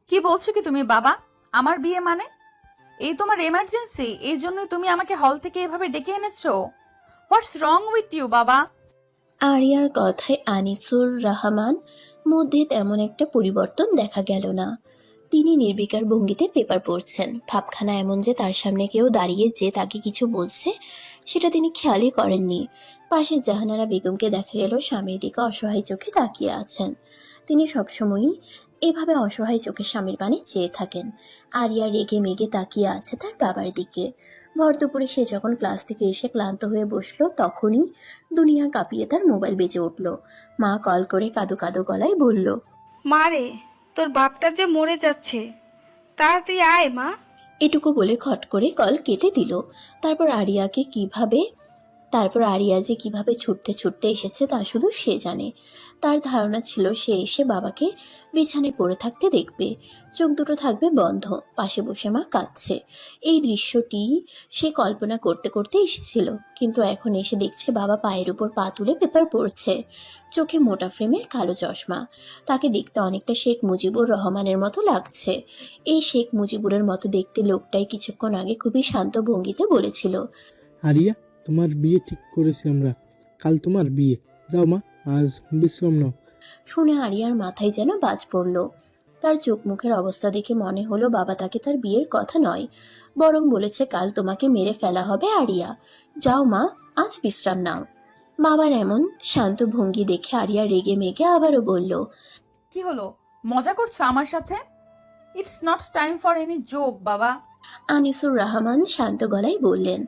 কি বলছো কি তুমি বাবা? আমার বিয়ে মানে? এই তোমার এমার্জেন্সি? এই জন্যই তুমি আমাকে হল থেকে এভাবে ডেকে এনেছো? হোয়াটস রং উইথ ইউ বাবা? আরিয়ার কথায় আনিসুর রহমান মধ্যে তেমন একটা পরিবর্তন দেখা গেল না। তিনি নির্বিকার ভঙ্গিতে পেপার পড়ছেন। ভাবখানা এমন যে তার সামনে কেউ দাঁড়িয়ে যে তাকে কিছু বলছে সেটা তিনি খেয়ালই করেননি। পাশে জাহানারা বেগমকে দেখা গেল স্বামীর দিকে অসহায় চোখে তাকিয়ে আছেন। তিনি সবসময়ই এভাবে অসহায় চোখে স্বামীর পানে চেয়ে থাকেন। আরিয়া রেগে মেগে তাকিয়ে আছে তার বাবার দিকে। ভর দুপুরে সে যখন ক্লাস থেকে এসে ক্লান্ত হয়ে বসলো তখনই দুনিয়া কাঁপিয়ে তার মোবাইল বেজে উঠল। মা কল করে কাঁদো কাঁদো গলায় বলল, মা রে, তোর বাপটা যে মরে যাচ্ছে, তাড়াতাড়ি আয় মা। এটুকু বলে খট করে কল কেটে দিল। তারপর আরিয়াকে কিভাবে তারপর আরিয়া যে কিভাবে ছুটতে ছুটতে এসেছে তা শুধু সে জানে। তার ধারণা ছিল সে এসে বাবাকে বিছানায় পড়ে থাকতে দেখবে, চোখ দুটো থাকবে বন্ধ, পাশে বসে মা কাঁদছে। এই দৃশ্যটি সে কল্পনা করতে করতে এসেছিল, কিন্তু এখন এসে দেখছে বাবা পায়ের উপর পা তুলে পেপার পড়ছে, চোখে মোটা ফ্রেমের কালো চশমা। তাকে দেখতে অনেকটা শেখ মুজিবুর রহমানের মতো লাগছে। এই শেখ মুজিবুরের মতো দেখতে লোকটাই কিছুক্ষণ আগে খুবই শান্ত ভঙ্গিতে বলেছিল, আরিয়া, তোমার বিয়ে ঠিক করেছি আমরা। কাল তোমার বিয়ে। যাও মা, আজ বিশ্রাম নাও। শুনে আরিয়ার মাথায় যেন বাজ পড়ল। তার চোখ মুখের অবস্থা দেখে মনে হলো বাবা তাকে তার বিয়ের কথা নয়, বরং বলেছে কাল তোমাকে মেরে ফেলা হবে আরিয়া। যাও মা, আজ বিশ্রাম নাও। বাবার এমন শান্ত ভঙ্গি দেখে আরিয়া রেগে মেগে আবারও বলল, কি হলো? মজা করছো আমার সাথে? It's not time for any joke বাবা। আনিসুর রহমান শান্ত গলায় বললেন,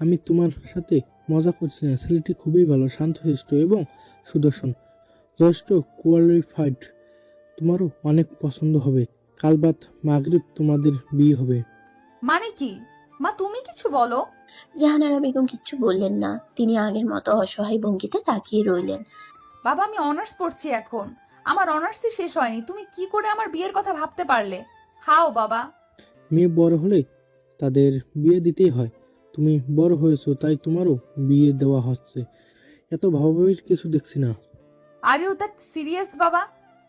আমি তোমার সাথে মজা করছি না। ছেলেটি খুবই ভালো, শান্তশিষ্ট এবং সুদর্শন, যথেষ্ট কোয়ালিফাইড। তোমারও অনেক পছন্দ হবে। কাল বাদ মাগরিব তোমাদের বিয়ে হবে। মানে কি? মা তুমি কিছু বলো। জাহানারা বেগম কিচ্ছু বললেন না। তিনি আগের মতো অসহায় ভঙ্গিতে তাকিয়ে রইলেন। বাবা আমি অনার্স পড়ছি এখন। আমার অনার্সই শেষ হয়নি, তুমি কি করে আমার বিয়ের কথা ভাবতে পারলে? হাও বাবা। মেয়ে বড় হলে তাদের বিয়ে দিতেই হয়। তুমি বড় হয়েছো, তাই তোমারও বিয়ে দেওয়া হচ্ছে। এত ভাবাভাবির কিছু দেখছি না। আর ইউ দ্যাট সিরিয়াস বাবা?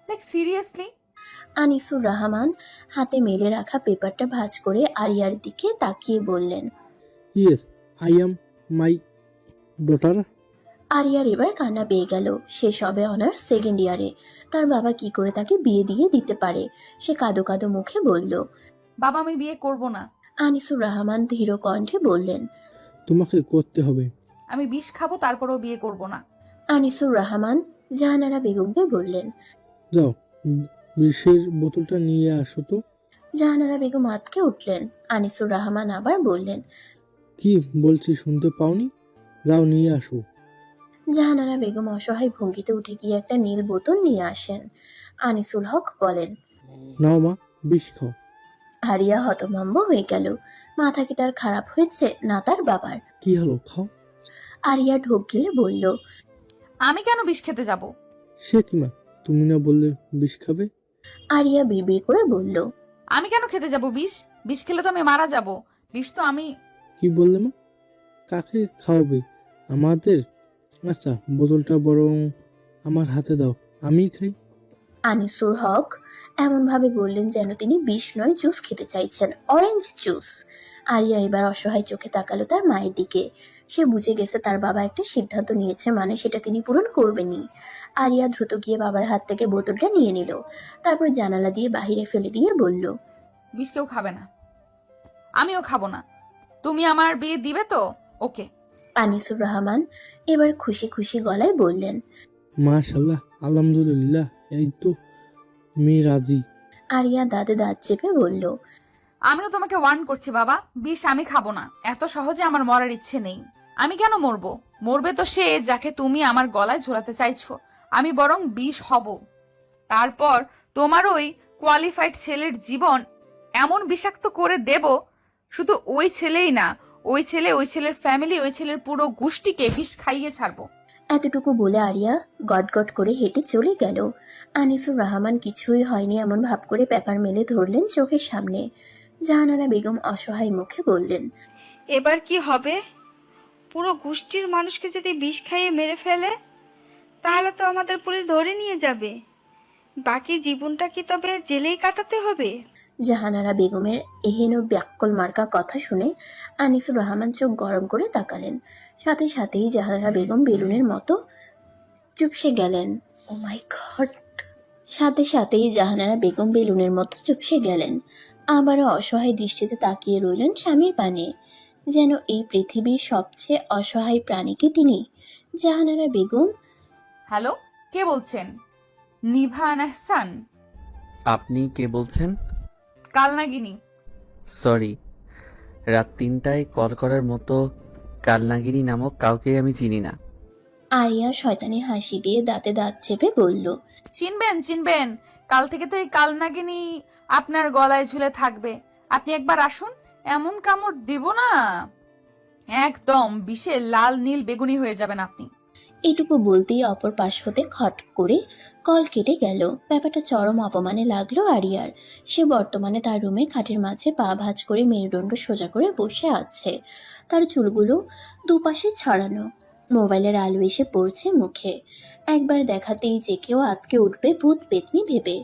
Like seriously? আনিসুর রহমান হাতে মেলে রাখা পেপারটা ভাঁজ করে আরিয়ার দিকে তাকিয়ে বললেন। Yes, I am my daughter. আরিয়ার এবার কান্না পেয়ে গেল। সে সবে অনার্স সেকেন্ড ইয়ারে, তার বাবা কি করে তাকে বিয়ে দিয়ে দিতে পারে? সে কাঁদো কাঁদো মুখে বলল। বাবা আমি বিয়ে করব না। আনিসুর রহমান ধীর কণ্ঠে বললেন, তোমাকে করতে হবে। আমি বিষ খাবো তারপরেও বিয়ে করব না। আনিসুর রহমান জাহানারা বেগমকে বললেন। যাও, বিষের বোতলটা নিয়ে আসো তো। জাহানারা বেগম আঁতকে উঠলেন। আনিসুর রহমান আবার বললেন। কি বলছি শুনতে পাওনি? যাও নিয়ে আসো। জাহানারা বেগম অসহায় ভঙ্গিতে উঠে গিয়ে একটা নীল বোতল নিয়ে আসেন। আনিসুল হক বলেন। নাও মা, বিষ খাও। আরিয়া হতভম্ব হয়ে গেল। মাথা কি তার খারাপ হয়েছে না তার বাবার? কি হলো, খাও। আরিয়া ঢোক গিলে বলল। আমি কেন বিষ খেতে যাব? সে কি মা, তুমি না বললে বিষ খাবে? আরিয়া বিড়বিড় করে বলল। আমি কেন খেতে যাব বিষ? বিষ খেলে তো আমি মারা যাব। বিষ তো আমি। কি বললে মা? কাকে খাওয়াবে? আমাদের? আচ্ছা, বোতলটা বরং আমার হাতে দাও, আমি খাই। আনিসুর হক এমন ভাবে বললেন যেন তিনি বিষ নয় জুস খেতে চাইছেন, অরেঞ্জ জুস। আরিয়া এবার অসহায় চোখে তাকালো তার মায়ের দিকে। সে বুঝে গেছে তার বাবা একটা সিদ্ধান্ত নিয়েছে, মানে সেটা তিনি পূরণ করবেনই। আরিয়া দ্রুত গিয়ে বাবার হাত থেকে বোতলটা নিয়ে নিল, তারপর জানালা দিয়ে বাহিরে ফেলে দিয়ে বলল। বিষ কেউ খাবে না, আমিও খাবো না। তুমি আমার বিয়ে দিবে তো? ওকে। আনিসুর রহমান এবার খুশি খুশি গলায় বললেন। মাশাল্লাহ, আলহামদুলিল্লাহ, এই তো মেয়ে রাজি। আরিয়া দাঁতে দাঁত চেপে বলল। আমিও তোমাকে ওয়ার্ন করছি বাবা, বিষ আমি খাবো না। এত সহজে আমার মরার ইচ্ছে নেই। আমি কেন মরবো? মরবে তো সে যাকে তুমি আমার গলায় ঝোলাতে চাইছো। আমি বরং বিষ হব। তারপর তোমার ওই কোয়ালিফাইড ছেলের জীবন এমন বিষাক্ত করে দেব, শুধু ওই ছেলেই না, ওই ছেলে, ওই ছেলের ফ্যামিলি, ওই ছেলের পুরো গোষ্ঠীকে বিষ খাইয়ে ছাড়বো। এতটুকু বলে আরিয়া গটগট করে হেঁটে চলে গেল। আনিসুর রহমান কিছুই হয়নি এমন ভাব করে পেপার মেলে ধরলেন চোখের সামনে। জাহানারা বেগম অসহায় মুখে বললেন। এবার কি হবে? পুরো গোষ্ঠীর মানুষকে যদি বিষ খাইয়ে মেরে ফেলে, তাহলে তো আমাদের পুলিশ ধরে নিয়ে যাবে। বাকি জীবনটা কি তবে জেলেই কাটাতে হবে? জাহানারা বেগমের এহেন ব্যাককল মার্কা কথা শুনে আনিসুর রহমান চোখ গরম করে তাকালেন। সাথে সাথেই জাহানারা বেগম বেলুনের মতো চুপসে গেলেন। ও মাই গড! সাথে সাথেই জাহানারা বেগম বেলুনের মতো চুপসে গেলেন। আবারও অসহায় দৃষ্টিতে তাকিয়ে রইলেন স্বামীর পানে। যেন এই পৃথিবীর সবচেয়ে অসহায় প্রাণীকে তিনি। জাহানারা বেগম হ্যালো, কে বলছেন? নিভা এহসান? আপনি কে বলছেন? কালনাগিনী। সরি, রাত ৩টায় কল করার মতো কালনাগিনী নামক কাউকে আমি চিনি না। আরিয়া শয়তানি হাসি দিয়ে দাঁতে দাঁত চেপে বলল, চিনবেন চিনবেন, কাল থেকে তো এই কালনাগিনী আপনার গলায় ঝুলে থাকবে। আপনি একবার আসুন, এমন কামড় দেব না, একদম বিষে লাল নীল বেগুনি হয়ে যাবেন আপনি। এটুকু বলতেই অপর পাশ হতে খট করে কল কেটে গেল। ব্যাপারটা চরম অপমানে লাগলো আরিয়ার। সে বর্তমানে তার রুমে খাটের মাঝে পা ভাঁজ করে মেরুদণ্ড সোজা করে বসে আছে। তার চুলগুলো দুপাশে ছড়ানো। মোবাইলের আলো এসে পড়ছে মুখে। একবার দেখাতেই যে কেউ আতকে উঠবে ভূত পেতনি ভেবে।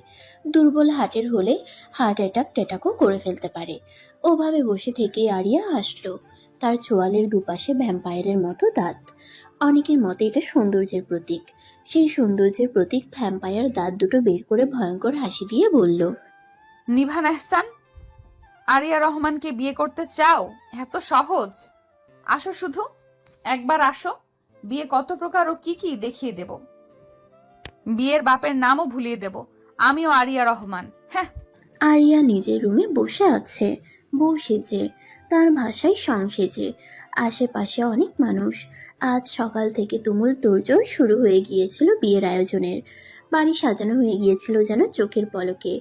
দুর্বল হার্টের হলে হার্ট অ্যাটাক টেটাকও করে ফেলতে পারে। ওভাবে বসে থেকেই আরিয়া হাসলো। তার চোয়ালের দুপাশে ভ্যাম্পায়ারের মতো দাঁত। অনেকের মতে এটা সৌন্দর্যের প্রতীক। সেই সৌন্দর্যের প্রতীক ভ্যাম্পায়ার দাঁত দুটো বের করে ভয়ঙ্কর হাসি দিয়ে বলল, নিভা এহসান, আরিয়া রহমানকে বিয়ে করতে চাও? এত সহজ। আসো, শুধু একবার আসো, বিয়ে কত প্রকার ও কি কি দেখিয়ে দেব। বিয়ের বাপের নামও ভুলিয়ে দেব। আমিও আরিয়া রহমান। হ্যাঁ। আরিয়া নিজের রুমে বসে আছে, বউ সেজে, তার ভাষায় সং সেজে। আশেপাশে অনেক মানুষ। আজ সকাল থেকে তুমুল তোড়জোড় শুরু হয়ে গিয়েছিল বিয়ের আয়োজনের। বাড়ি সাজানো হয়ে গিয়েছিল যেন চোখের পলকে।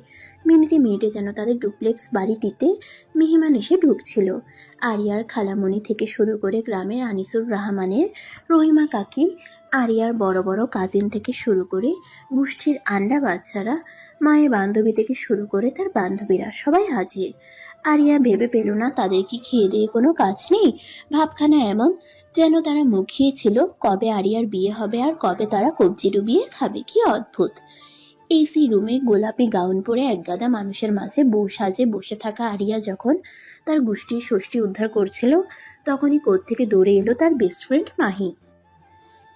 মিনিটে মিনিটে যেন তাদের ডুপ্লেক্স বাড়িটিতে মেহমান এসে ঢুকছিল। আরিয়ার খালামণি থেকে শুরু করে গ্রামের আনিসুর রহমানের রহিমা কাকি, আরিয়ার বড় বড় কাজিন থেকে শুরু করে গোষ্ঠীর আন্ডা বাচ্চারা, মায়ের বান্ধবী থেকে শুরু করে তার বান্ধবীরা সবাই হাজির। আরিয়া ভেবে পেল না তাদের কি খেয়ে দিয়ে কোনো কাজ নেই। ভাবখানা এমন যেন তারা মুখিয়েছিল কবে আরিয়ার বিয়ে হবে আর কবে তারা কবজি ডুবিয়ে খাবে। কি অদ্ভুত! এসি রুমে গোলাপি গাউন পরে একগাদা মানুষের মাঝে বউ সাজে বসে থাকা আরিয়া যখন তার গোষ্ঠীর ষষ্ঠী উদ্ধার করছিল, তখনই কোত্থেকে দৌড়ে এলো তার বেস্ট ফ্রেন্ড মাহি।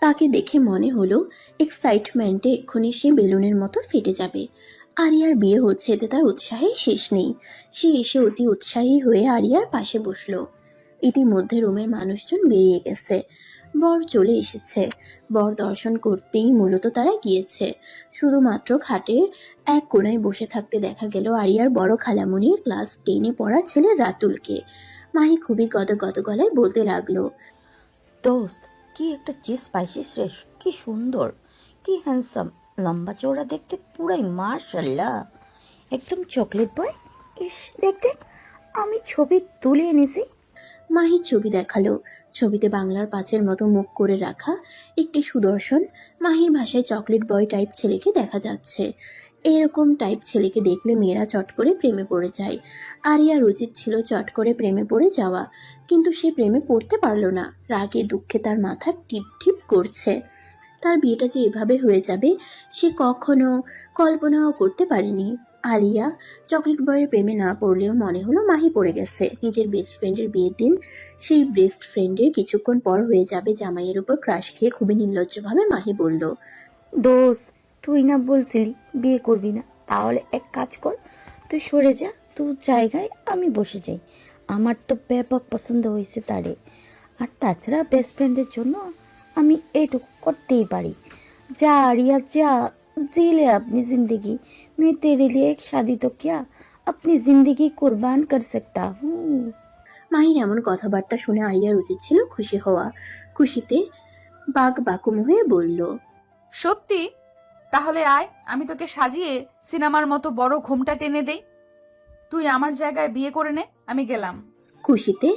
তাকে দেখে মনে হলো এক্সাইটমেন্টে এক্ষুনি সে বেলুনের মতো ফেটে যাবে। আরিয়ার বিয়ে হচ্ছে এতে তার উৎসাহের শেষ নেই। সে এসে অতি উৎসাহী হয়ে আরিয়ার পাশে বসলো। ইতিমধ্যে রুমের মানুষজন বেরিয়ে গেছে। বর চলে এসেছে। বর দর্শন করতেই মূলত তারা গিয়েছে। শুধুমাত্র খাটের এক কোণায় বসে থাকতে দেখা গেল আরিয়ার বড় খালামণির ক্লাস 10-এ পড়া ছেলে রাতুলকে। মাহি খুবই গদগদ গলায় বলতে লাগলো, দোস্ত, কি একটা চিজ পাইছিস রে, কি সুন্দর, কি হ্যান্ডসাম, লম্বা চওড়া দেখতে, পুরাই মাশাল্লাহ, একদম চকলেট বয়। ইস, দেখতে আমি ছবি তুলে এনেছি। মাহি ছবি দেখালো। ছবিতে বাংলার পাঁচের মতো মুখ করে রাখা একটি সুদর্শন, মাহির ভাষায় চকলেট বয় টাইপ ছেলেকে দেখা যাচ্ছে। এরকম টাইপ ছেলেকে দেখলে মেয়েরা চট করে প্রেমে পড়ে যায়। আরিয়ার উচিত ছিল চট করে প্রেমে পড়ে যাওয়া, কিন্তু সে প্রেমে পড়তে পারল না। রাগে দুঃখে তার মাথা টিপ টিপ করছে। তার বিয়েটা যে এভাবে হয়ে যাবে সে কখনো কল্পনাও করতে পারেনি। আরিয়া চকলেট বয়ের প্রেমে না পড়লেও মনে হলো মাহি পড়ে গেছে। নিজের বেস্ট ফ্রেন্ডের বিয়ের দিন সেই বেস্ট ফ্রেন্ডের কিছুক্ষণ পর হয়ে যাবে জামাইয়ের উপর ক্রাশ খেয়ে খুবই নির্লজ্জভাবে মাহি বলল, দোস্ত, তুই না বলছিলি বিয়ে করবি না? তাহলে এক কাজ কর, তুই সরে যা, তোর জায়গায় আমি বসে যাই। আমার তো ব্যাপক পছন্দ হয়েছে তারে। আর তাছাড়া বেস্ট ফ্রেন্ডের জন্য আমি এইটুকু করতেই পারি। जा रिया जा, जी ले अपनी जिंदगी, मैं तेरे लिए एक शादी तो क्या अपनी जिंदगी कुर्बान कर सकता हूँ। মাহির এমন কথাবার্তা শুনে আরিয়ার উচিত ছিল খুশি হওয়া। খুশিতে বাক বাকুম হয়ে বলল, সত্যি? তাহলে আয়, আমি তোকে সাজিয়ে সিনেমার মতো বড় ঘুমটা টেনে দেই। তুই আমার জায়গায় বিয়ে করে নে, আমি গেলাম। খুশিতে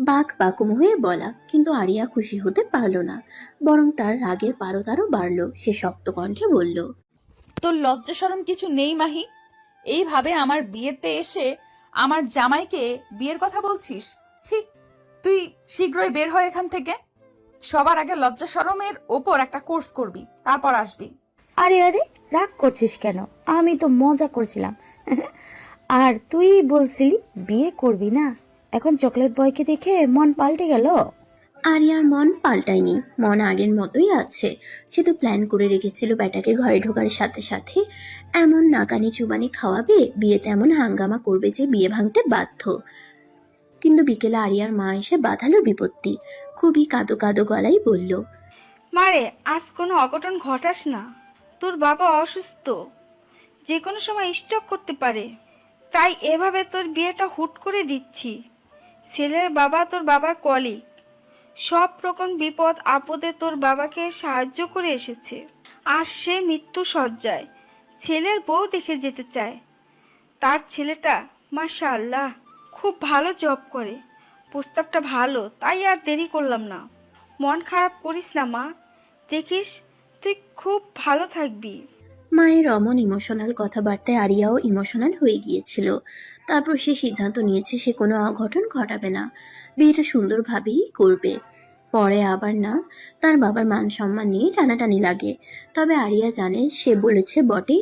বাক বাকুম হয়ে বলা, কিন্তু আরিয়া খুশি হতে পারল না, বরং তার রাগের পারদ আরো বাড়ল। সে শক্ত কণ্ঠে বলল, তোর লজ্জা শরম কিছু নেই মাহি? এইভাবে আমার বিয়েতে এসে আমার জামাইকে বিয়ের কথা বলছিস? ছি, তুই শীঘ্রই বের হয় এখান থেকে। সবার আগে লজ্জা শরমের ওপর একটা কোর্স করবি, তারপর আসবি। আরে আরে, রাগ করছিস কেন? আমি তো মজা করছিলাম। আর তুই বলছিলি বিয়ে করবি না, এখন চকলেট বয়কে দেখে মন পাল্টে গেল? আরিয়ার মন পাল্টায়নি, মন আগের মতোই আছে। সে তো প্ল্যান করে রেখেছিল ব্যাটাকে ঘরে ঢোকার সাথে সাথে এমন নাকানি চুবানি খাওয়াবে, বিয়েতে এমন হাঙ্গামা করবে যে বিয়ে ভাঙতে বাধ্য। কিন্তু বিকেলে আরিয়ার মা এসে বাঁধালো বিপত্তি। খুবই কাঁদো কাঁদো গলায় বলল, মারে, আজ কোনো অঘটন ঘটাস না। তোর বাবা অসুস্থ, যে কোনো সময় স্ট্রোক করতে পারে। তাই এভাবে তোর বিয়েটা হুট করে দিচ্ছি। ছেলের বাবা তোর বাবার কলিগ, সব রকম বিপদ আপদে তোর বাবাকে সাহায্য করে এসেছে। আর সে মৃত্যু সজ্জায় ছেলের বউ দেখে যেতে চায়। তার ছেলেটা মাশাআল্লাহ খুব ভালো জব করে। প্রস্তাবটা ভালো, তাই আর দেরি করলাম না। মন খারাপ করিস না মা, দেখিস তুই খুব ভালো থাকবি। মায়ের অমন ইমোশনাল কথাবার্তায় আরিয়াও ইমোশনাল হয়ে গিয়েছিল। তারপর সে সিদ্ধান্ত নিয়েছে সে কোনো অঘটন ঘটাবে না, বিয়েটা সুন্দরভাবেই করবে। পরে আবার না তার বাবার মান সম্মান নিয়ে টানাটানি লাগে। তবে আরিয়া জানে সে বলেছে বটে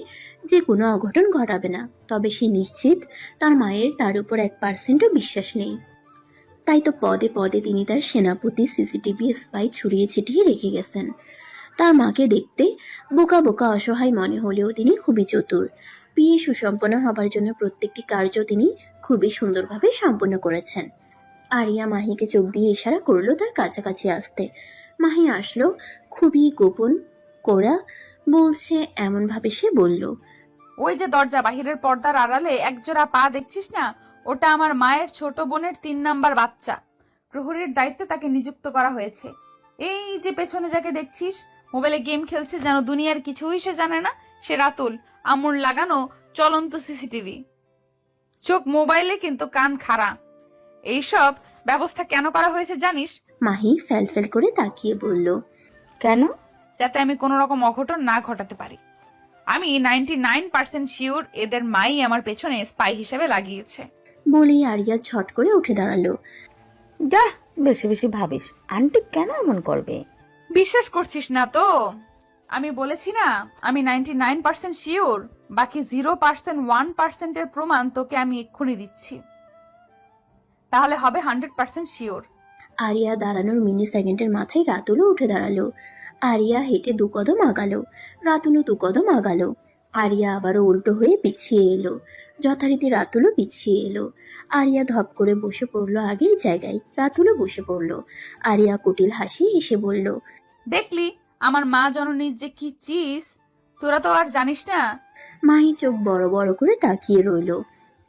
যে কোনো অঘটন ঘটাবে না, তবে সে নিশ্চিত তার মায়ের তার উপর 1%ও বিশ্বাস নেই। তাই তো পদে পদে তিনি তার সেনাপতি সিসিটিভি স্পাই ছড়িয়ে ছিটিয়ে রেখে গেছেন। তার মাকে দেখতে বোকা বোকা অসহায় মনে হলেও তিনি খুবই চতুর। বিয়ে সুসম্পন্ন হবার জন্য প্রত্যেকটি কার্য তিনি খুবই সুন্দরভাবে সম্পন্ন করেছেন। আরিয়া মাহিকে চোখ দিয়ে ইশারা করলো তার কাছাকাছি আসতে। মাহি আসলো, খুবই গোপন কোরা বলছে এমনভাবে সে বলল, ওই যে দরজা বাহিরের পর্দার আড়ালে একজোড়া পা দেখছিস না, ওটা আমার মায়ের ছোট বোনের 3 নাম্বার বাচ্চা। প্রহরীর দায়িত্বে তাকে নিযুক্ত করা হয়েছে। এই যে পেছনে যাকে দেখছিস মোবাইলে গেম খেলছে, যেন দুনিয়ার কিছুই সে জানে না, সে রাতুল, আমুর লাগানো চলন্ত সিসিটিভি। চোখ মোবাইলে কিন্তু কান খাড়া। এইসব ব্যবস্থা কেন করা হয়েছে জানিস? মাহি ফ্যাল করে তাকিয়ে বলল, কেন? যাতে আমি কোনো রকম অঘটন না ঘটাতে পারি। আমি 99% শিওর এদের মাই আমার পেছনে স্পাই হিসেবে লাগিয়েছে। বলেই আরিয়া ঝট করে উঠে দাঁড়ালো। যা, বেশি বেশি ভাবিস। আন্টি কেন এমন করবে? বিশ্বাস করছিস না তো? আমি বলেছি না আমি 99% শিওর, বাকি 0% 1% এর প্রমাণ তোকে আমি এক্ষুনি দিচ্ছি, তাহলে হবে 100% শিওর। আরিয়া দাঁড়ানোর মিনি সেকেন্ডের মাথায় রাতুলও উঠে দাঁড়ালো। আরিয়া হেঁটে 2 কদম আগালো, রাতুলও 2 কদম আগালো। আরিয়া আবারও উল্টো হয়ে পিছিয়ে এলো, যথারীতি রাতুলও পিছিয়ে এলো। আরিয়া ধপ করে বসে পড়লো আগের জায়গায়, রাতুলও বসে পড়লো। আরিয়া কুটিল হাসি হেসে বলল, দেখলি আমার মা জননীর যে কি চিজ, তোরা তো আর জানিস না। মাহি চোখ বড় বড় করে তাকিয়ে রইল,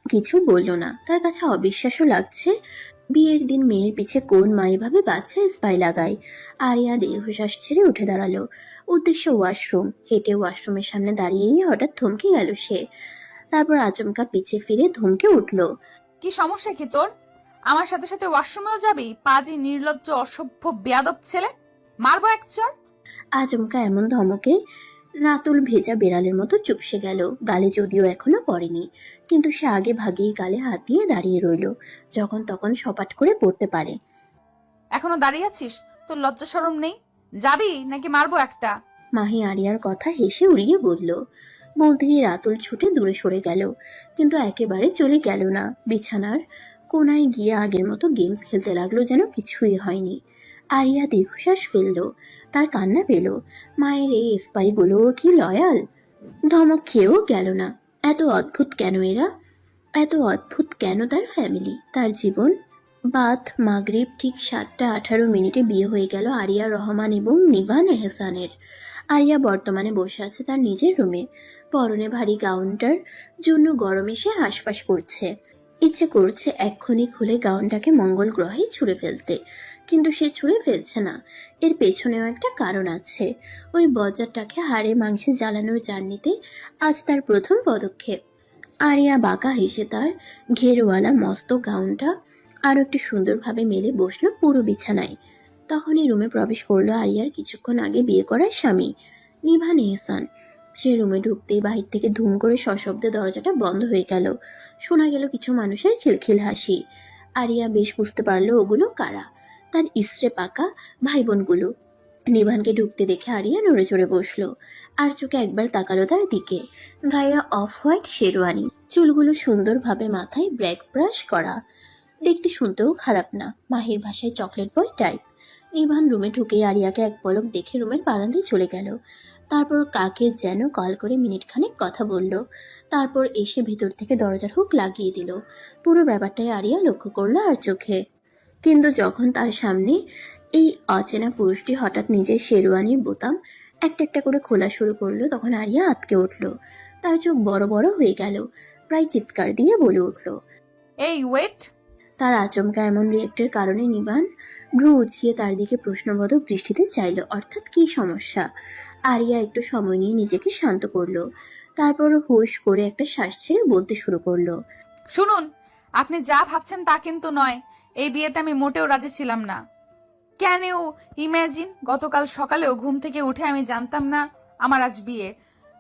কিছু বলল না। তার কাছে অবিশ্বাসও লাগছে বিয়ের দিন মেয়ের পিছে কোন মা এভাবে বাচ্চা স্পাই লাগায়। আরিয়া দীর্ঘশ্বাস ছেড়ে উঠে দাঁড়ালো, উদ্দেশ্য ওয়াশরুম। হেঁটে ওয়াশরুমের সামনে দাঁড়িয়েই হঠাৎ থমকে গেল সে। তারপর আচমকা পিছে ফিরে ধমকে উঠল, কি সমস্যা কি তোর? আমার সাথে সাথে ওয়াশরুমেও যাবি? পাজি, নির্লজ্জ, অসভ্য, বেয়াদব ছেলে, মারবো এক চড়। আচমকা এমন ধমকে রাতুল ভেজা বেড়ালের মতো চুপসে গেল। গালে যদিও এখনো পড়েনি, কিন্তু সে আগে ভাগেই গালে হাত দিয়ে দাঁড়িয়ে রইল, যখন তখন সপাট করে পড়তে পারে। এখনো দাঁড়িয়ে আছিস? তোর লজ্জা শরম নেই? যাবি নাকি মারবো একটা? মাহি আরিয়ার কথা হেসে উড়িয়ে বলল। বলতেই রাতুল ছুটে দূরে সরে গেল, কিন্তু একেবারে চলে গেল না। বিছানার কোনায় গিয়ে আগের মতো গেমস খেলতে লাগলো, যেন কিছুই হয়নি। আরিয়া দীর্ঘশ্বাস ফেলল, তার কান্না পেল। মায়ের এই স্পাইগুলো কি লয়াল? ধমক খেয়েও গেল না। এত অদ্ভুত কেন এরা? এত অদ্ভুত কেন তার ফ্যামিলি, তার জীবন? বাদ মাগরিব ঠিক 7:18 বিয়ে হয়ে গেল আরিয়া রহমান এবং নিভান এহসানের। আরিয়া বর্তমানে বসে আছে তার নিজের রুমে। পরনে ভারী গাউনটার জন্য গরমে সে হাঁসফাঁস করছে। ইচ্ছে করছে এক্ষুনি খুলে গাউনটাকে মঙ্গল গ্রহে ছুঁড়ে ফেলতে, কিন্তু সে ছুঁড়ে ফেলছে না। এর পেছনেও একটা কারণ আছে। ওই বজ্জারটাকে হাড়ে মাংসে জ্বালানোর জার্নিতে আজ তার প্রথম পদক্ষেপ। আরিয়া বাঁকা হেসে তার ঘেরওয়ালা মস্ত গাউনটা আরও একটু সুন্দরভাবে মেলে বসলো পুরো বিছানায়। তখনই রুমে প্রবেশ করলো আরিয়ার কিছুক্ষণ আগে বিয়ে করার স্বামী, নিভান এহসান। সে রুমে ঢুকতেই বাহির থেকে ধুম করে সশব্দে দরজাটা বন্ধ হয়ে গেল। শোনা গেল কিছু মানুষের খিলখিল হাসি। আরিয়া বেশ বুঝতে পারলো ওগুলো কারা, তার ইসরে পাকা ভাই বোনগুলো। নিভানকে ঢুকতে দেখে আরিয়া নড়ে চড়ে বসলো, আর চোখে একবার তাকালো তার দিকে। গায়ে অফ হোয়াইট শেরওয়ানি, চুলগুলো সুন্দরভাবে মাথায় ব্র্যাক ব্রাশ করা, দেখতে শুনতেও খারাপ না, মাহির ভাষায় চকলেট বয় টাইপ। নিভান রুমে ঢুকে আরিয়াকে এক পলক দেখে রুমের বারান্দায় চলে গেল। তারপর কাকে যেন কল করে মিনিট খানেক কথা বলল, তারপর এসে ভেতর থেকে দরজার হুক লাগিয়ে দিল। পুরো ব্যাপারটাই আরিয়া লক্ষ্য করলো আর চোখে। কিন্তু যখন তার সামনে এই অচেনা পুরুষটি হঠাৎ নিজের শেরওয়ানির বোতাম একটা একটা করে খোলা শুরু করলো, তখন আরিয়া আটকে উঠল। তার চোখ বড় বড় হয়ে গেল, প্রায় চিৎকার দিয়ে বলে উঠল। এই ওয়েট। তার আচমকা এমন রিয়েক্টের কারণে নিবান ভ্রু উঁচিয়ে তার দিকে প্রশ্নবোধক দৃষ্টিতে চাইল, অর্থাৎ কী সমস্যা। আরিয়া একটু সময় নিয়ে নিজেকে শান্ত করলো, তারপর হুশ করে একটা শ্বাস ছেড়ে বলতে শুরু করলো। শুনুন, আপনি যা ভাবছেন তা কিন্তু নয়। এই বিয়েতে আমি মোটেও রাজি ছিলাম না। ক্যান ইউ ইম্যাজিন, গতকাল সকালেও ঘুম থেকে উঠে আমি জানতাম না আমার আজ বিয়ে।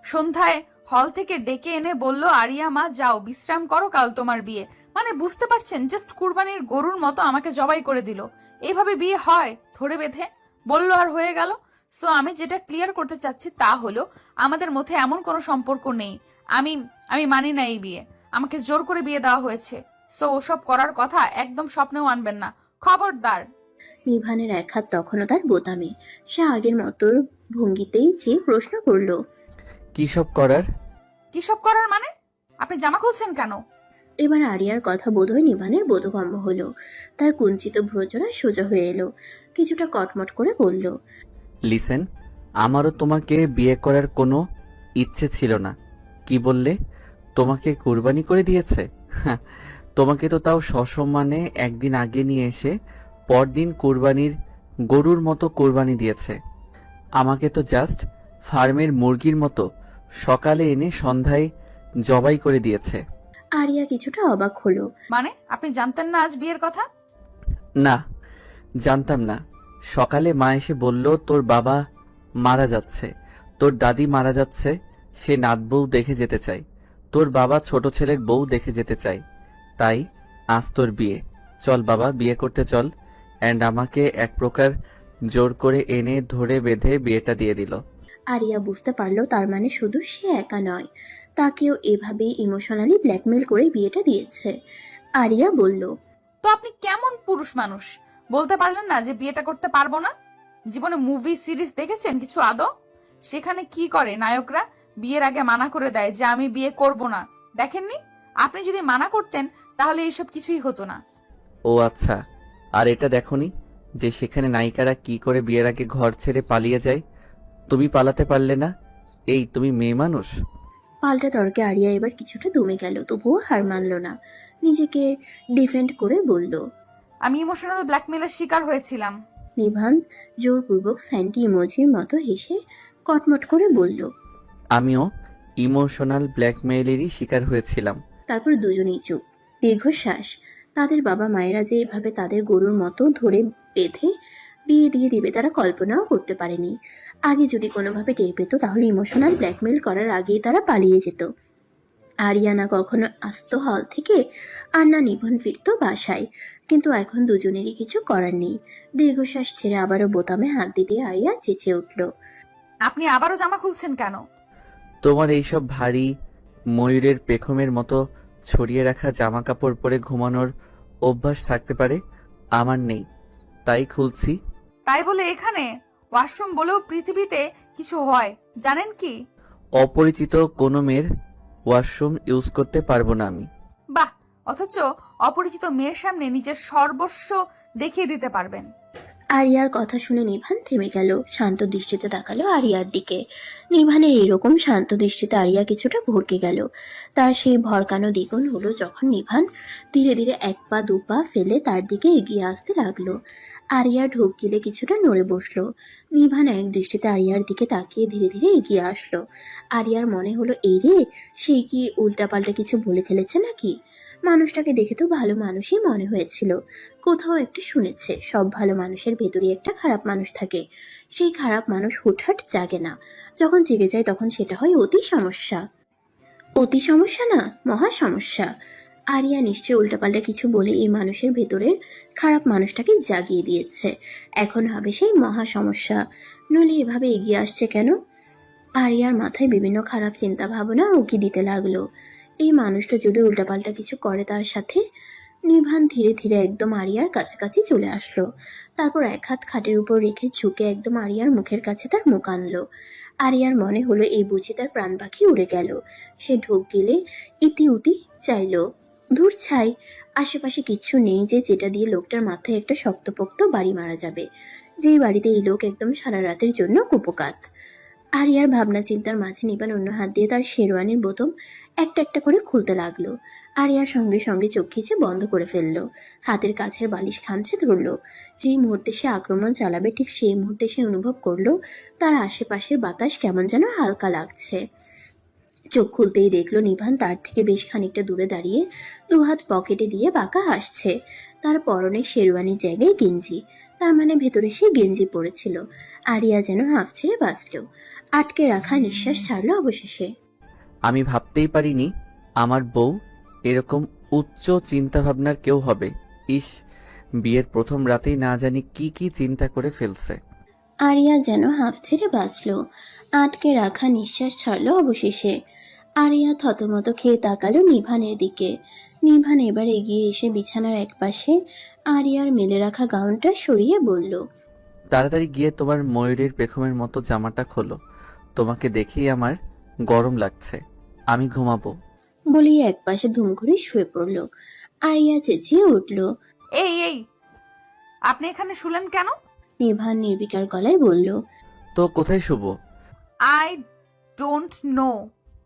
সন্ধ্যায় হল থেকে ডেকে এনে বলল, আরিয়া মা যাও বিশ্রাম করো, কাল তোমার বিয়ে। মানে বুঝতে পারছেন, জাস্ট কুরবানির গরুর মতো আমাকে জবাই করে দিল। এইভাবে বিয়ে হয় ধরে বেঁধে? বললো আর হয়ে গেল। সো আমি যেটা ক্লিয়ার করতে চাচ্ছি তা হলো, আমাদের মধ্যে এমন কোনো সম্পর্ক নেই। আমি আমি মানি না এই বিয়ে। আমাকে জোর করে বিয়ে দেওয়া হয়েছে। সো ওসব করার কথা একদম স্বপ্নেও আনবেন না, খবরদার। নিভানের এক হাত তখনও তার বোতামে। সে আগের মতো ভঙ্গিতেই চেয়ে প্রশ্ন করলো। কী সব করার? কি সব করার মানে? আপনি জামা খুলছেন কেন? এবার আরিয়ার কথা বোধহয় নিভানের বোধগম্য হলো। তার কুঞ্চিত ভ্রজরা সোজা হয়ে এলো, কিছুটা কটমট করে বলল। লিসেন, আমারও তোমাকে বিয়ে করার কোনো ইচ্ছে ছিল না। কি বললে? তোমাকে কুরবানি করে দিয়েছে? হ্যাঁ, তোমাকে তো তাও সসম্মানে একদিন আগে নিয়ে এসে পরদিন কুরবানির গরুর মতো কুরবানি দিয়েছে। আমাকে তো জাস্ট ফার্মের মুরগির মতো সকালে এনে সন্ধ্যায় জবাই করে দিয়েছে। আরিয়া কিছুটা অবাক হলো। মানে আপনি জানতেন না আজ বিয়ের কথা? না, জানতাম না। সকালে মা এসে বলল তোর বাবা মারা যাচ্ছে, তোর দাদি মারা যাচ্ছে, সে নাত বউ দেখে যেতে চায়, তোর বাবা ছোট ছেলের বউ দেখে যেতে চায়, তাই আজ তোর বিয়ে, চল বাবা বিয়ে করতে চল। অ্যান্ড আমাকে এক প্রকার জোর করে এনে ধরে বেঁধে বিয়েটা দিয়ে দিল। আরিয়া বুঝতে পারলো তার মানে শুধু সে একা নয়, তাকেও এভাবেই ইমোশনালি ব্ল্যাকমেল করে বিয়েটা দিয়েছে। আরিয়া বলল। তো আপনি কেমন পুরুষ মানুষ, বলতে পারলেন না যে বিয়েটা করতে পারবো না? জীবনে মুভি সিরিজ দেখেছেন কিছু আদৌ? সেখানে কি করে নায়করা বিয়ের আগে মানা করে দেয় যে আমি বিয়ে করব না। দেখেননি? আপনি যদি মানা করতেন তাহলে এইসব কিছুই হতো না। ও আচ্ছা, আর এটা দেখোনি যে সেখানে নায়িকারা কি করে বিয়ের আগে ঘর ছেড়ে পালিয়ে যায়? তুমি পালাতে পারলে না? এই তুমি মেয়ে মানুষ। পাল্টা তর্কে আরিয়া এবার কিছুটা দমে গেল, তবুও হার মানল না, নিজেকে ডিফেন্ড করে বলল। আমি ইমোশনাল ব্ল্যাকমেলের শিকার হয়েছিলাম। নিভান জোরপূর্বক স্যান্টি ইমোজির মতো হেসে কটমট করে বলল। আমিও ইমোশনাল ব্ল্যাকমেইলেরই শিকার হয়েছিলাম। তারপর দুজনেই চুপ, দীর্ঘশ্বাস। তাদের বাবা মায়েরা যে এভাবে তাদের গরুর মতো ধরে বেঁধে বিয়ে দিয়ে দিবে তারা কল্পনাও করতে পারেনি। আগে যদি কোনোভাবে টের পেত তাহলে ইমোশনাল ব্ল্যাকমেল করার আগেই তারা পালিয়ে যেত। আরিয়ানা কখনো আসতো হল থেকে, আর না নিভন ফিরত বাসায়। কিন্তু এখন দুজনেরই কিছু করার নেই। দীর্ঘশ্বাস ছেড়ে আবারও বোতামে হাত দিতে আরিয়া চেঁচিয়ে উঠল। আপনি আবারও জামা খুলছেন কেন? তোমার এইসব ভারী ময়ূরের পেখমের মতো ছড়িয়ে রাখা জামা কাপড় পরে ঘুমানোর অভ্যাস থাকতে পারে, আমার নেই, তাই খুলছি। তাই বলে এখানে ওয়াশরুম বলেও পৃথিবীতে কিছু হয় জানেন কি? অপরিচিত কোনো মেয়ের ওয়াশরুম ইউজ করতে পারবো না আমি। বাহ, অথচ অপরিচিত মেয়ের সামনে নিজের সর্বস্ব দেখিয়ে দিতে পারবেন। আরিয়ার কথা শুনে নিভান থেমে গেল, শান্ত দৃষ্টিতে তাকালো আরিয়ার দিকে। নিভানের এরকম শান্ত দৃষ্টিতে আরিয়া কিছুটা ভরকে গেল। তার সেই ভরকানো দ্বিগুণ হলো যখন নিভান ধীরে ধীরে এক পা দু পা ফেলে তার দিকে এগিয়ে আসতে লাগলো। আরিয়া ঢোক গিলে কিছুটা নড়ে বসলো। নিভান এক দৃষ্টিতে আরিয়ার দিকে তাকিয়ে ধীরে ধীরে এগিয়ে আসলো। আরিয়ার মনে হলো এই রে, সেই কি উল্টাপাল্টা কিছু বলে ফেলেছে নাকি? মানুষটাকে দেখে তো ভালো মানুষই মনে হয়েছিল। কোথাও একটু শুনেছে সব ভালো মানুষের ভেতরে একটা খারাপ মানুষ থাকে, সেই খারাপ মানুষ হুটহাট জাগে না, যখন জেগে যায় তখন সেটা হয় অতি সমস্যা। অতি সমস্যা না, মহা সমস্যা। আরিয়া নিশ্চয়ই উল্টাপাল্টা কিছু বলে এই মানুষের ভেতরের খারাপ মানুষটাকে জাগিয়ে দিয়েছে। এখন হবে সেই মহা সমস্যা। নইলে এভাবে এগিয়ে আসছে কেন? আরিয়ার মাথায় বিভিন্ন খারাপ চিন্তা ভাবনা উকি দিতে লাগলো। এই মানুষটা যদি উল্টাপাল্টা কিছু করে তার সাথে। নিভান ধীরে ধীরে একদম আরিয়ার কাছাকাছি চলে আসলো। তারপর এক হাত খাটের উপর রেখে ঝুঁকে একদম আরিয়ার মুখের কাছে তার মুখ আনলো। আরিয়ার মনে হলো এই বুঝি তার প্রাণ পাখি উড়ে গেল। সে ঢোক গেলে ইতি উতি চাইলো। দূর ছাই, আশেপাশে কিচ্ছু নেই যে যেটা দিয়ে লোকটার মাথায় একটা শক্তপোক্ত বাড়ি মারা যাবে, যেই বাড়িতে এই লোক একদম সারা রাতের জন্য কুপোকাত। আরিয়ার ভাবনা চিন্তার মাঝে নিবান অন্য হাত দিয়ে তার শেরওয়ানির বোতাম একটা একটা করে খুলতে লাগলো। আরিয়া সঙ্গে সঙ্গে চোখ খিচে বন্ধ করে ফেললো। হাতের কাছের বালিশ খামচে ধরলো। যেই মুহূর্তে সে আক্রমণ চালাবে ঠিক সেই মুহূর্তে সে অনুভব করলো তার আশেপাশের বাতাস কেমন যেন হালকা লাগছে। চোখ খুলতেই দেখলো নিভান তার থেকে বেশ খানিকটা দূরে দাঁড়িয়ে দুহাত পকেটে দিয়ে বাঁকা হাসছে। তার পরনে শেরওয়ানির জায়গায় গেঞ্জি, তার মানে ভেতরে সে গেঞ্জি পরেছিল। আরিয়া যেন হাঁফ ছেড়ে বাঁচল। আটকে রাখা নিঃশ্বাস ছাড়লো অবশেষে। আমি ভাবতেই পারিনি আমার বউ এরকম উচ্চ চিন্তাভাবনার কেউ হবে। ইস, বিয়ের প্রথম রাতেই না জানি কি কি চিন্তা করে ফেলছে। আরিয়া যেন হাঁফ ছেড়ে বাঁচল। আটকে রাখা নিঃশ্বাস ছাড়লো অবশেষে। আরিয়া থতমত খেয়ে তাকালো নিভানের দিকে। নিভান এবার এগিয়ে এসে বিছানার একপাশে আরিয়ার মেলে রাখা গাউনটা সরিয়ে বলল, তাড়াতাড়ি গিয়ে তোমার ময়ূরের পেখমের মতো জামাটা খোলো। তোমাকে দেখেই আমার গরম লাগছে। আমি ঘুমাবো। বলেই একপাশে ধুম করে শুয়ে পড়ল। আরিয়া চেঁচিয়ে উঠল। এই এই, আপনি এখানে শুলেন কেন? নিভান নির্বিকার গলায় বলল, তো কোথায় শুবো? I don't know,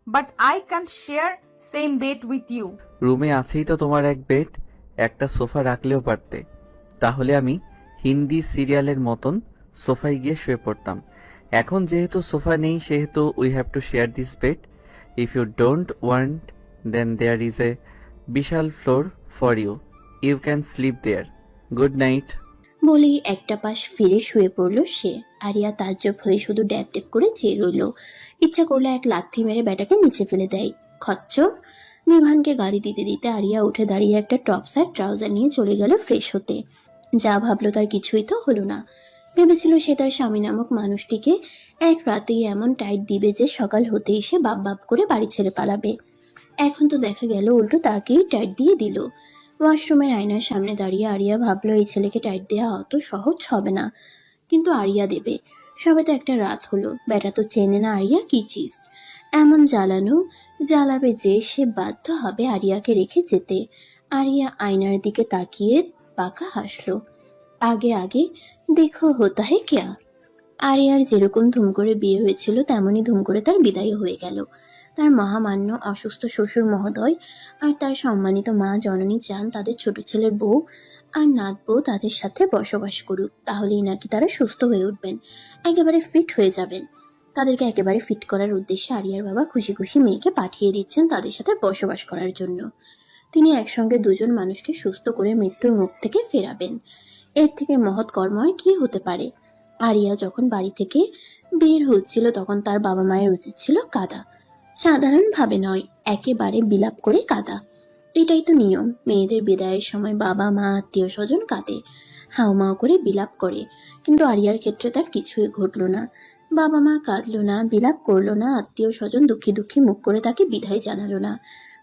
but I can't share same bed with you. রুমে আছেই তো তোমার এক বেড, একটা সোফা রাখলেও পারতে। তাহলে আমি হিন্দি সিরিয়ালের মতন সোফায় গিয়ে শুয়ে পড়তাম। এখন যেহেতু সোফা নেই সেহেতু we have to share this bed. If you don't want then there is a বিশাল floor for you. You can sleep there. Good night. বলেই একটা পাশ ফিরে শুয়ে পড়ল সে। আরিয়া তাজ্জব হয়ে শুধু ড্যাব ড্যাব করে চেয়ে রইল। ইচ্ছা করলে এক লাথি মেরে ব্যাটাকে নিচে ফেলে দেয়। খচ্চর। নিভানকে গালি দিতে দিতে আরিয়া উঠে দাঁড়িয়ে একটা টপস আর ট্রাউজার নিয়ে চলে গেল ফ্রেশ হতে। যা ভাবলো তার কিছুই তো হলো না। ভেবেছিল সে তার স্বামী নামক মানুষটিকে এক রাতেই এমন টাইট দিবে যে সকাল হতেই সে বাপ বাপ করে বাড়ি ছেড়ে পালাবে। এখন তো দেখা গেল উল্টো তাকেই টাইট দিয়ে দিল। ওয়াশরুমের আয়নার সামনে দাঁড়িয়ে আরিয়া ভাবলো এই ছেলেকে টাইট দেওয়া অত সহজ হবে না, কিন্তু আরিয়া দেবে। সবে তো একটা রাত হলো, বেটা তো চেনে না আরিয়া কি চিজ। এমন জ্বালাবে যে সে বাধ্য হবে আরিয়াকে রেখে যেতে। আরিয়া আয়নার দিকে তাকিয়ে বাঁকা হাসলো। আগে আগে দেখো হোতা হে ক্যা। আরিয়ার যেরকম ধুম করে বিয়ে হয়েছিল তেমনই ধুম করে তার বিদায় হয়ে গেল। তার মহামান্য অসুস্থ শ্বশুর মহোদয় আর তার সম্মানিত মা জননী চান তাদের ছোট ছেলের বউ আর নাত বউ তাদের সাথে বসবাস করুক, তাহলেই নাকি তারা সুস্থ হয়ে উঠবেন, একেবারে ফিট হয়ে যাবেন। তাদেরকে একেবারে ফিট করার উদ্দেশ্যে আরিয়ার বাবা খুশি খুশি মেয়েকে পাঠিয়ে দিচ্ছেন তাদের সাথে বসবাস করার জন্য। তিনি একসঙ্গে দুজন মানুষকে সুস্থ করে মৃত্যুর মুখ থেকে ফেরাবেন। এর থেকে মহৎ কর্ম আর কি হতে পারে। আরিয়া যখন বাড়ি থেকে বের হচ্ছিল তখন তার বাবা মায়ের উচিত ছিল কাঁদা। সাধারণভাবে নয়, একেবারে বিলাপ করে কাঁদা। এটাই তো নিয়ম। মেয়েদের বিদায়ের সময় বাবা মা আত্মীয় স্বজন কাঁদে, হাউমাউ করে বিলাপ করে। কিন্তু আরিয়ার ক্ষেত্রে তার কিছুই ঘটল না। বাবা মা কাঁদলো না, বিলাপ করলো না, আত্মীয় স্বজন দুঃখী দুঃখী মুখ করে তাকে বিদায় জানালো না।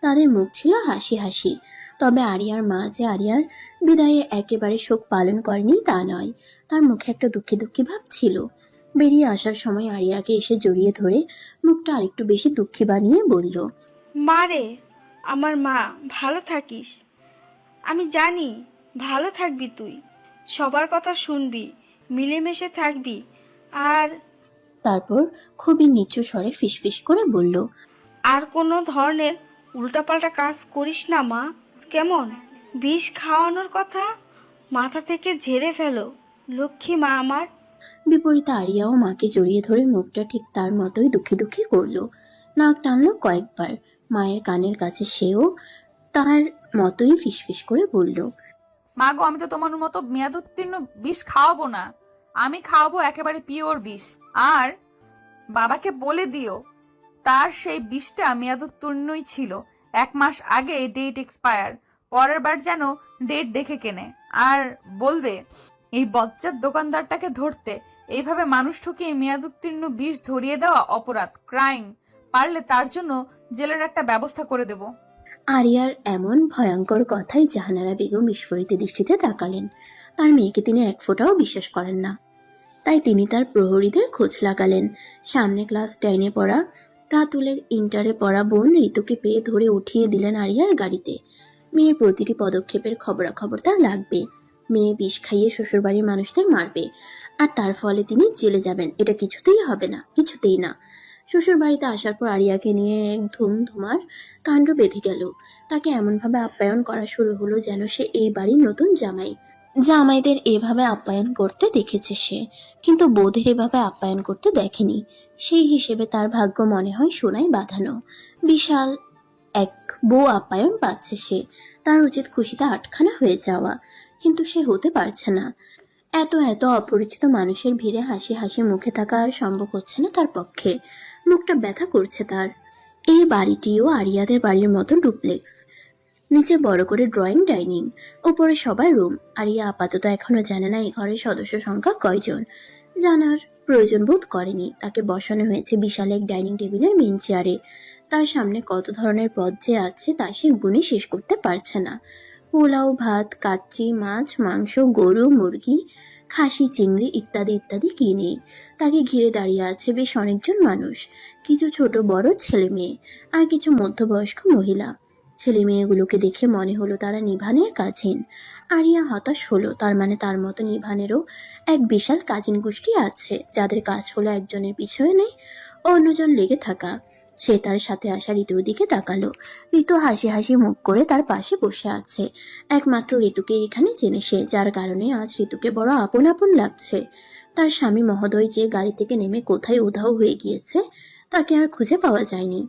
তাদের মুখ ছিল হাসি হাসি। তবে আরিয়ার মা যে আরিয়ার বিদায়ে একেবারে শোক পালন করেনি তা নয়, তার মুখে একটা দুঃখী দুঃখী ভাব ছিল। বেরিয়ে আসার সময় আরিয়াকে এসে জড়িয়ে ধরে মুখটা আরেকটু বেশি দুঃখী বানিয়ে বলল, মা রে, আমার মা, ভালো থাকিস। আমি জানি ভালো থাকবি তুই, সবার কথা শুনবি, মিলেমিশে থাকবি। আর তারপর খুবই নিচু স্বরে ফিসফিস করে বলল, আর কোনো ধরনের উল্টাপাল্টা কাজ করিস না মা, কেমন? বিষ খাওয়ানোর কথা মাথা থেকে ঝেড়ে ফেলো, লক্ষ্মী মা আমার। বিপরীতে আরিয়াও মাকে জড়িয়ে ধরে মুখটা ঠিক তার মতোই দুঃখী দুঃখী করলো। নাক টানলো কয়েকবার। মায়ের কানের কাছে সেও তার মতোই ফিসফিস করে বলল, মা গো, আমি তো তোমার মতো মেয়াদোত্তীর্ণ বিষ খাওয়াবো না। আমি খাওয়াবো একেবারে পিওর বিষ। আর বাবাকে বলে দিও তার সেই বিষটা মেয়াদোত্তীর্ণই ছিল, 1 মাস আগে ডেট এক্সপায়ার, পরের বার যেন ডেট দেখে কেনে। আর বলবে এই বজ্জাত দোকানদারটাকে ধরতে। এইভাবে মানুষ ঠকিয়ে মেয়াদোত্তীর্ণ বিষ ধরিয়ে দেওয়া অপরাধ, ক্রাইম। পারলে তার জন্য জেলের একটা ব্যবস্থা করে দেব। আরিয়ার এমন ভয়ঙ্কর কথায় জাহানারা বেগম বিস্ফোরিত দৃষ্টিতে তাকালেন। তার মেয়েকে তিনি এক ফোঁটাও বিশ্বাস করেন না। তাই তিনি তার প্রহরীদের খোঁজ লাগালেন। সামনে ক্লাস 10-এ পড়া রাতুলের ইন্টারে পড়া বোন ঋতুকে পেয়ে ধরে উঠিয়ে দিলেন আরিয়ার গাড়িতে। মেয়ের প্রতিটি পদক্ষেপের খবরাখবর তার লাগবে। মেয়ে বিষ খাইয়ে শ্বশুরবাড়ির মানুষদের মারবে, আর তার ফলে তিনি জেলে যাবেন। এটা কিছুতেই হবে না, কিছুতেই না। শ্বশুর বাড়িতে আসার পর আরিয়াকে নিয়ে এক ধুমধুমার কাণ্ড বেঁধে গেল। তাকে এমনভাবে আপ্যায়ন করা শুরু হলো যেন সে এই বাড়ির নতুন জামাই। জামাইদের এভাবে আপ্যায়ন করতে দেখেছে সে, কিন্তু বৌদের এভাবে আপ্যায়ন করতে দেখেনি। সেই হিসেবে তার ভাগ্য মনে হয় সোনায় বাঁধানো। বিশাল এক বউ আপ্যায়ন পাচ্ছে সে। তার উচিত খুশিতে আটখানা হয়ে যাওয়া, কিন্তু সে হতে পারছে না। এত এত অপরিচিত মানুষের ভিড়ে হাসি হাসি মুখে থাকা আর সম্ভব হচ্ছে না তার পক্ষে। মুখটা ব্যথা করছে তার। এই বাড়িটিও আরিয়াদের বাড়ির মতো ডুপ্লেক্স। নিচে বড় করে ড্রয়িং ডাইনিং, উপরে সবার রুম। আরিয়া আপাতত এখনো জানে না এই ঘরের সদস্য সংখ্যা কয়জন। জানার প্রয়োজন বোধ করেনি। তাকে বসানো হয়েছে বিশাল এক ডাইনিং টেবিলের মেন চেয়ারে। তার সামনে কত ধরনের পদ যে আছে তা সে গুণে শেষ করতে পারছে না। পোলাও, ভাত, কাচ্চি, মাছ, মাংস, গরু, মুরগি, খাসি, চিংড়ি ইত্যাদি ইত্যাদি কি নেই। তাকে ঘিরে দাঁড়িয়ে আছে বেশ অনেকজন মানুষ। কিছু ছোট বড় ছেলে মেয়ে আর কিছু মধ্যবয়স্ক মহিলা। ছেলে মেয়েগুলোকে দেখে মনে হলো তারা নিভানের কাজিন। আরিয়া হতাশ হলো। তার মানে তার মতো নিভানেরও এক বিশাল কাজিন গোষ্ঠী আছে, যাদের কাজ হলো একজনের পিছনে অন্যজন লেগে থাকা। সে তার সাথে আসা ঋতুর দিকে তাকালো। ঋতু হাসি হাসি মুখ করে তার পাশে বসে আছে। একমাত্র ঋতুকে এখানে চেনে সে, যার কারণে আজ ঋতুকে বড় আপন আপন লাগছে। তার স্বামী মহোদয় যে গাড়ি থেকে নেমে কোথায় উধাও হয়ে গিয়েছে, তাকে আর খুঁজে পাওয়া যায়নি।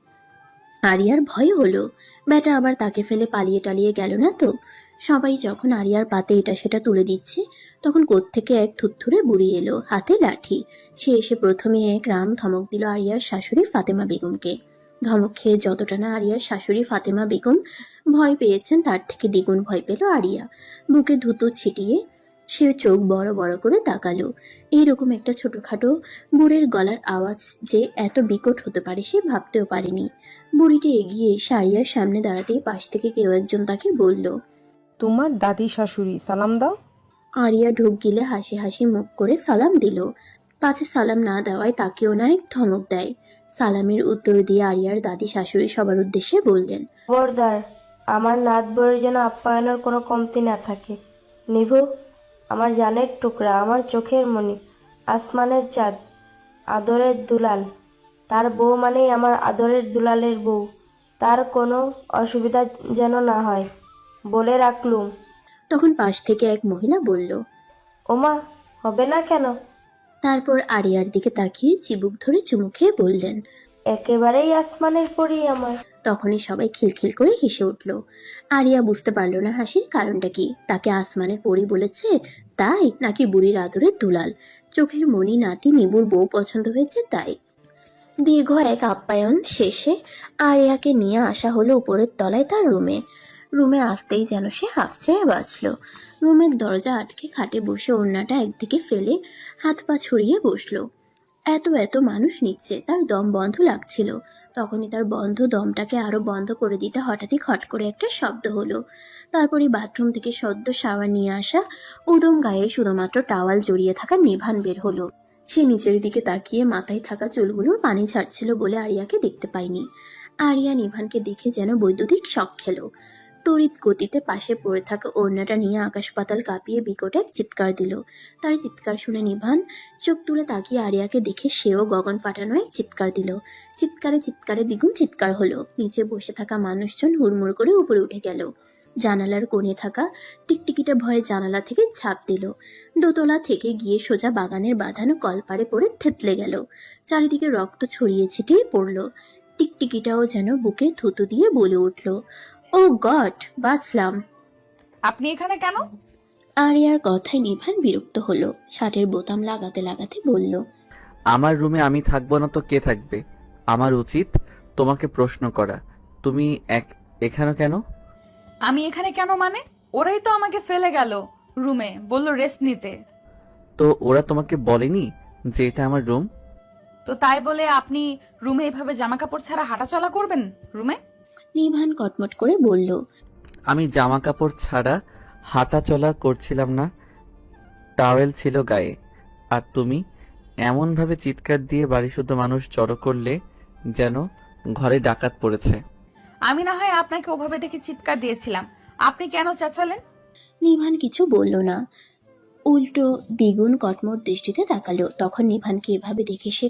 আরিয়ার ভয় হলো ব্যাটা আবার তাকে ফেলে পালিয়ে টালিয়ে গেল না তো। সবাই যখন আরিয়ার পাতে এটা সেটা তুলে দিচ্ছে, তখন কোত্থেকে এক থুত্থুরে বুড়ি এলো, হাতে লাঠি। সে এসে প্রথমে এক রাম ধমক দিল আরিয়ার শাশুড়ি ফাতেমা বেগমকে। ধমক খেয়ে যতটা না আরিয়ার শাশুড়ি ফাতেমা বেগম ভয় পেয়েছেন, তার থেকে দ্বিগুণ ভয় পেল আরিয়া। বুকে ধুতো ছিটিয়ে সে চোখ বড় বড় করে তাকালো। এইরকম একটা ছোটখাটো বুড়ির গলার আওয়াজ যে এত বিকট হতে পারে সে ভাবতেও পারেনি। বুড়িটি এগিয়ে এসে আরিয়ার সামনে দাঁড়াতেই পাশ থেকে কেউ একজন তাকে বলল, তোমার দাদি শাশুড়ি, সালাম দাও। আরিয়া ঢোক গিলে হাসি হাসি মুখ করে সালাম দিল। পাছে সালাম না দেওয়ায় তাকেও না এক ধমক দেয়। সালামের উত্তর দিয়ে আরিয়ার দাদি শাশুড়ি সবার উদ্দেশ্যে বললেন, খবরদার আমার নাত বউয়ের যেন আপ্যায়নের কোনো কমতি না থাকে। নিভু, আমার জানের টুকরা, আমার চোখের মণি, আসমানের চাঁদ, আদরের দুলাল। তার বউ মানেই আমার আদরের দুলালের বউ। তার কোনো অসুবিধা যেন না হয় বলে রাখলুম। তখন পাশ থেকে এক মহিলা বলল, ওমা, হবে না কেন? তারপর আরিয়ার দিকে তাকিয়ে চিবুক ধরে চুমু খেয়ে বললেন, একেবারেই আসমানের পরই আমার। তখনই সবাই খিলখিল করে হেসে উঠল। আরিয়া বুঝতে পারল না হাসির কারণটা কি। তাকে আসমানের পরী বলেছে তাই, নাকি বুড়ির আদরের দুলাল, চোখের মণি নাতি নিবুর বউ পছন্দ হয়েছে তাই। দীর্ঘ এক আপ্যায়ন শেষে আরিয়াকে নিয়ে আসা হলো উপরের তলায় তার রুমে। রুমে আসতেই যেন সে হাফ ছেড়ে বাঁচল। রুমের দরজা আটকে খাটে বসে ওড়নাটা একদিকে ফেলে হাত পা ছড়িয়ে বসলো। এত এত মানুষ নিচ্ছে, তার দম বন্ধ লাগছিল। তখনই তার বন্ধ দমটাকে আরো বন্ধ করে দিতে হঠাৎই খট করে একটা শব্দ হলো। তারপরই বাথরুম থেকে সদ্য শাওয়ার নিয়ে আসা উদম গায়ে শুধুমাত্র টাওয়াল জড়িয়ে থাকা নিভান বের হলো। সে নিচের দিকে তাকিয়ে মাথায় থাকা চুলগুলোর পানি ঝাড়ছিল বলে আরিয়াকে দেখতে পায়নি। আরিয়া নিভানকে দেখে যেন বৈদ্যুতিক শক খেলো। তড়িৎ গতিতে পাশে পড়ে থাকা ওড়নাটা নিয়ে আকাশ পাতাল কাঁপিয়ে বিকট এক চিৎকার দিল। তার চিৎকার শুনে নিভান চোখ তুলে তাকিয়ে আরিয়াকে দেখে সেও গগন ফাটানো এক চিৎকার দিল। চিৎকারে চিৎকারে দ্বিগুণ চিৎকার হলো। নিচে বসে থাকা মানুষজন হুড়মুড় করে উপরে উঠে গেল। জানালার কোণে থাকা টিকটিকিটা ভয়ে জানালা থেকে ঝাঁপ দিল। দোতলা থেকে গিয়ে সোজা বাগানের বাঁধানো কলপারে পড়ে থেতলে গেল। চারিদিকে রক্ত ছড়িয়ে ছিটিয়ে পড়ল। টিকটিকিটাও যেন বুকে থুতু দিয়ে বলে উঠল, ও গড, বাঁচলাম। আপনি এখানে কেন? আরিয়ার কথায় নিভান বিরক্ত হলো। শার্টের বোতাম লাগাতে লাগাতে বলল, আমার রুমে আমি থাকবো না তো কে থাকবে? আমার উচিত তোমাকে প্রশ্ন করা। তুমি এখানে কেন? আমি এখানে কেন মানে? ওরাই তো আমাকে ফেলে গেল রুমে, বললো রেস্ট নিতে। তো ওরা তোমাকে বলেনি যে এটা আমার রুম? তো তাই বলে আপনি রুমে এভাবে জামা কাপড় ছাড়া হাঁটাচলা করবেন রুমে? নিভান কটমট করে বলল। আমি জামা কাপড় ছাড়া হাঁটা চলা করছিলাম না, টাওয়েল ছিল গায়ে। আর তুমি এমনভাবে চিৎকার দিয়ে বাড়ি শুদ্ধ মানুষ জড়ো করলে যেন ঘরে ডাকাত পড়েছে। আমি না হয় আপনাকে ওভাবে দেখে চিৎকার দিয়েছিলাম, আপনি কেন চেঁচালেন? নিভান কিছু বলল না, উল্টো দ্বিগুণ কটমট দৃষ্টিতে তাকালো। তখন নিভানকে এভাবে দেখে সে